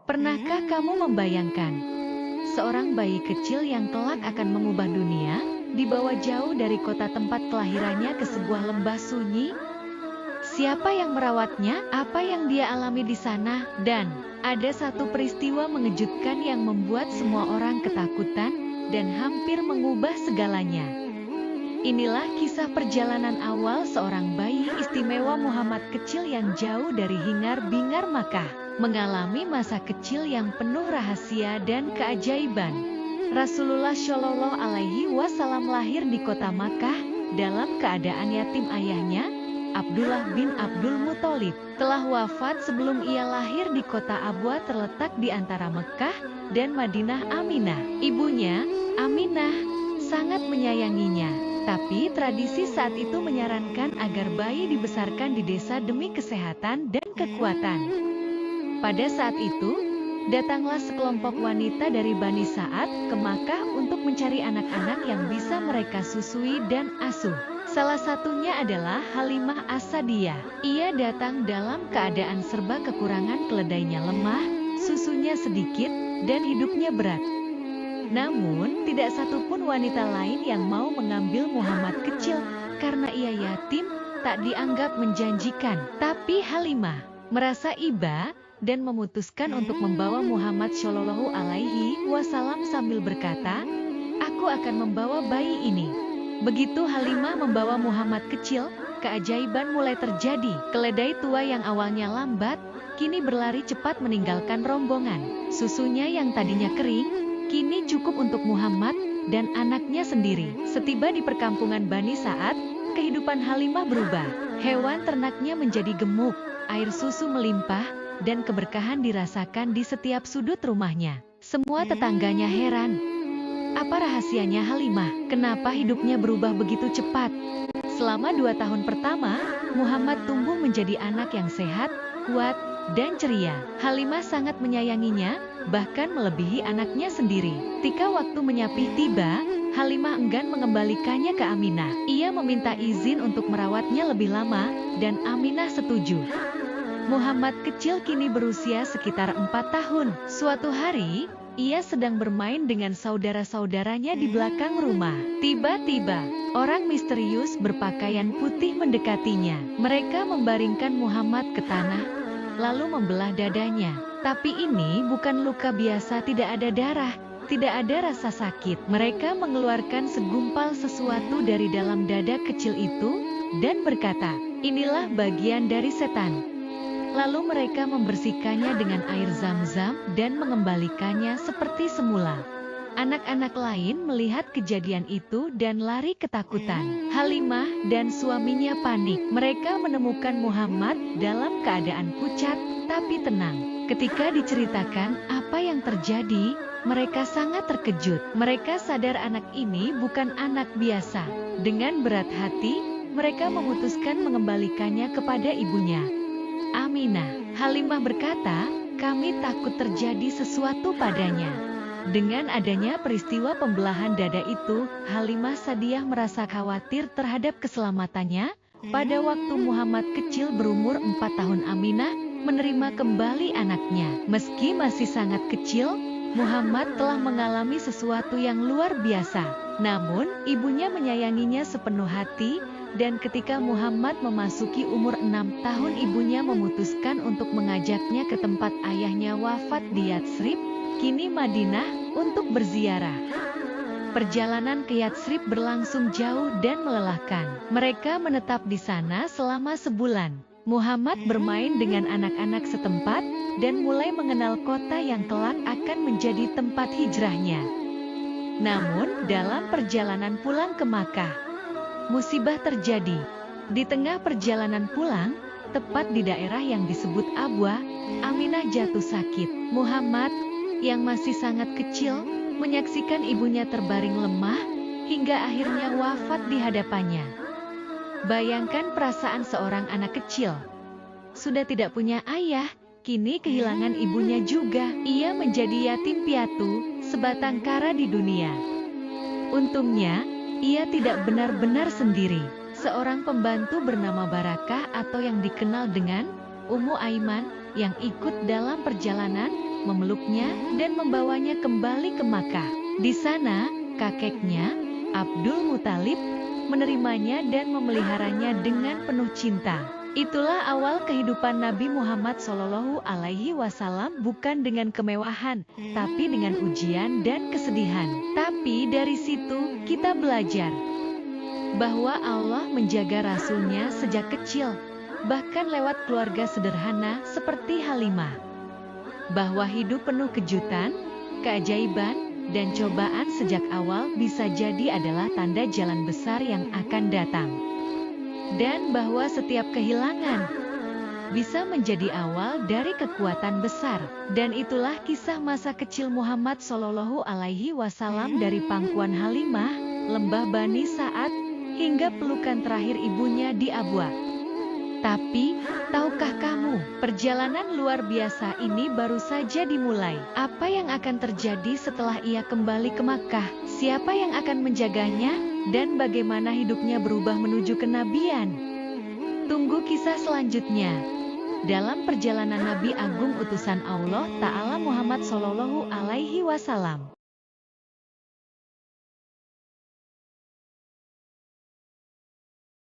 Pernahkah kamu membayangkan seorang bayi kecil yang kelak akan mengubah dunia, dibawa jauh dari kota tempat kelahirannya ke sebuah lembah sunyi? Siapa yang merawatnya? Apa yang dia alami di sana? Dan ada satu peristiwa mengejutkan yang membuat semua orang ketakutan dan hampir mengubah segalanya. Inilah kisah perjalanan awal seorang bayi istimewa Muhammad kecil yang jauh dari hingar-bingar Makkah, mengalami masa kecil yang penuh rahasia dan keajaiban. Rasulullah Shallallahu Alaihi Wasallam lahir di kota Makkah dalam keadaan yatim ayahnya, Abdullah bin Abdul Muthalib. Telah wafat sebelum ia lahir di kota Abwa terletak di antara Mekah dan Madinah. Ibunya, Aminah, sangat menyayanginya. Tapi tradisi saat itu menyarankan agar bayi dibesarkan di desa demi kesehatan dan kekuatan. Pada saat itu, datanglah sekelompok wanita dari Bani Sa'ad ke Makkah untuk mencari anak-anak yang bisa mereka susui dan asuh. Salah satunya adalah Halimah As-Sa'diyah. Ia datang dalam keadaan serba kekurangan, keledainya lemah, susunya sedikit, dan hidupnya berat. Namun, tidak satupun wanita lain yang mau mengambil Muhammad kecil, karena ia yatim, tak dianggap menjanjikan. Tapi Halimah merasa iba dan memutuskan untuk membawa Muhammad Shallallahu Alaihi Wasallam sambil berkata, "Aku akan membawa bayi ini." Begitu Halimah membawa Muhammad kecil, keajaiban mulai terjadi. Keledai tua yang awalnya lambat, kini berlari cepat meninggalkan rombongan. Susunya yang tadinya kering, kini cukup untuk Muhammad dan anaknya sendiri. Setiba di perkampungan Bani Sa'ad, kehidupan Halimah berubah. Hewan ternaknya menjadi gemuk, air susu melimpah, dan keberkahan dirasakan di setiap sudut rumahnya. Semua tetangganya heran. Apa rahasianya Halimah? Kenapa hidupnya berubah begitu cepat? Selama 2 tahun pertama, Muhammad tumbuh menjadi anak yang sehat, kuat, dan ceria. Halimah sangat menyayanginya, bahkan melebihi anaknya sendiri. Ketika waktu menyapih tiba, Halimah enggan mengembalikannya ke Aminah. Ia meminta izin untuk merawatnya lebih lama, dan Aminah setuju. Muhammad kecil kini berusia sekitar 4 tahun. Suatu hari, ia sedang bermain dengan saudara-saudaranya di belakang rumah. Tiba-tiba, orang misterius berpakaian putih mendekatinya. Mereka membaringkan Muhammad ke tanah, lalu membelah dadanya. Tapi ini bukan luka biasa, tidak ada darah, tidak ada rasa sakit. Mereka mengeluarkan segumpal sesuatu dari dalam dada kecil itu, dan berkata, "Inilah bagian dari setan." Lalu mereka membersihkannya dengan air zam-zam dan mengembalikannya seperti semula. Anak-anak lain melihat kejadian itu dan lari ketakutan. Halimah dan suaminya panik. Mereka menemukan Muhammad dalam keadaan pucat, tapi tenang. Ketika diceritakan apa yang terjadi, mereka sangat terkejut. Mereka sadar anak ini bukan anak biasa. Dengan berat hati, mereka memutuskan mengembalikannya kepada ibunya, Aminah. Halimah berkata, "Kami takut terjadi sesuatu padanya." Dengan adanya peristiwa pembelahan dada itu, Halimah Sa'diyah merasa khawatir terhadap keselamatannya. Pada waktu Muhammad kecil berumur 4 tahun, Aminah menerima kembali anaknya. Meski masih sangat kecil, Muhammad telah mengalami sesuatu yang luar biasa. Namun, ibunya menyayanginya sepenuh hati, dan ketika Muhammad memasuki umur 6 tahun, ibunya memutuskan untuk mengajaknya ke tempat ayahnya wafat di Yatsrib, kini Madinah, untuk berziarah. Perjalanan ke Yatsrib berlangsung jauh dan melelahkan. Mereka menetap di sana selama sebulan. Muhammad bermain dengan anak-anak setempat, dan mulai mengenal kota yang kelak akan menjadi tempat hijrahnya. Namun, dalam perjalanan pulang ke Makkah, musibah terjadi. Di tengah perjalanan pulang, tepat di daerah yang disebut Abwa, Aminah jatuh sakit. Muhammad, yang masih sangat kecil, menyaksikan ibunya terbaring lemah, hingga akhirnya wafat di hadapannya. Bayangkan perasaan seorang anak kecil. Sudah tidak punya ayah, kini kehilangan ibunya juga. Ia menjadi yatim piatu, sebatang kara di dunia. Untungnya, ia tidak benar-benar sendiri. Seorang pembantu bernama Barakah atau yang dikenal dengan Ummu Aiman, yang ikut dalam perjalanan, memeluknya, dan membawanya kembali ke Makkah. Di sana, kakeknya, Abdul Muthalib, menerimanya dan memeliharanya dengan penuh cinta. Itulah awal kehidupan Nabi Muhammad SAW, bukan dengan kemewahan, tapi dengan ujian dan kesedihan. Tapi dari situ kita belajar bahwa Allah menjaga Rasul-Nya sejak kecil, bahkan lewat keluarga sederhana seperti Halimah. Bahwa hidup penuh kejutan, keajaiban, dan cobaan sejak awal bisa jadi adalah tanda jalan besar yang akan datang. Dan bahwa setiap kehilangan bisa menjadi awal dari kekuatan besar. Dan itulah kisah masa kecil Muhammad SAW dari pangkuan Halimah, lembah Bani Sa'ad, hingga pelukan terakhir ibunya di Abwa. Tapi, tahukah kamu, perjalanan luar biasa ini baru saja dimulai. Apa yang akan terjadi setelah ia kembali ke Makkah? Siapa yang akan menjaganya? Dan bagaimana hidupnya berubah menuju kenabian? Tunggu kisah selanjutnya dalam perjalanan Nabi Agung utusan Allah Ta'ala Muhammad SAW.